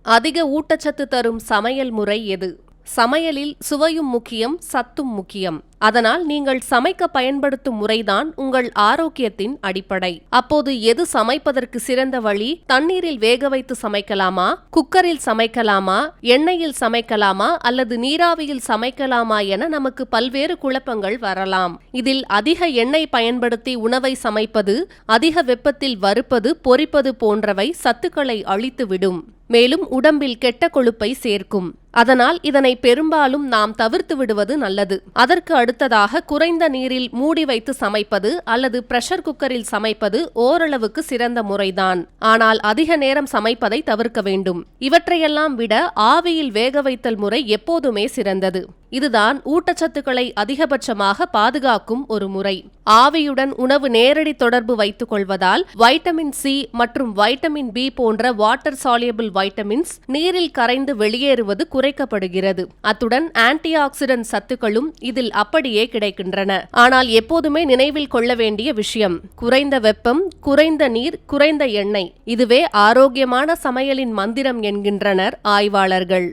அதிக ஊட்டச்சத்து தரும் சமையல் முறை எது? சமையலில் சுவையும் முக்கியம், சத்தும் முக்கியம். அதனால் நீங்கள் சமைக்க பயன்படுத்தும் முறைதான் உங்கள் ஆரோக்கியத்தின் அடிப்படை. அப்போது எது சமைப்பதற்கு சிறந்த வழி? தண்ணீரில் வேக வைத்து சமைக்கலாமா, குக்கரில் சமைக்கலாமா, எண்ணெயில் சமைக்கலாமா அல்லது நீராவியில் சமைக்கலாமா என நமக்கு பல்வேறு குழப்பங்கள் வரலாம். இதில் அதிக எண்ணெய் பயன்படுத்தி உணவை சமைப்பது, அதிக வெப்பத்தில் வறுப்பது, பொரிப்பது போன்றவை சத்துக்களை அழித்துவிடும். மேலும் உடம்பில் கெட்ட கொழுப்பை சேர்க்கும். அதனால் இதனை பெரும்பாலும் நாம் தவிர்த்து விடுவது நல்லது. அதற்கு அடுத்ததாக குறைந்த நீரில் மூடி வைத்து சமைப்பது அல்லது பிரஷர் குக்கரில் சமைப்பது ஓரளவுக்கு சிறந்த முறைதான். ஆனால் அதிக நேரம் சமைப்பதை தவிர்க்க வேண்டும். இவற்றையெல்லாம் விட ஆவியில் வேக வைத்தல் முறை எப்போதுமே சிறந்தது. இதுதான் ஊட்டச்சத்துக்களை அதிகபட்சமாக பாதுகாக்கும் ஒரு முறை. ஆவியுடன் உணவு நேரடி தொடர்பு வைத்துக் கொள்வதால் வைட்டமின் சி மற்றும் வைட்டமின் பி போன்ற வாட்டர் சால்யபிள் வைட்டமின்ஸ் நீரில் கரைந்து வெளியேறுவது குறைக்கப்படுகிறது. அத்துடன் ஆன்டி ஆக்சிடென்ட் சத்துக்களும் இதில் அப்படியே கிடைக்கின்றன. ஆனால் எப்போதுமே நினைவில் கொள்ள வேண்டிய விஷயம், குறைந்த வெப்பம், குறைந்த நீர், குறைந்த எண்ணெய். இதுவே ஆரோக்கியமான சமையலின் மந்திரம் என்கின்றனர் ஆய்வாளர்கள்.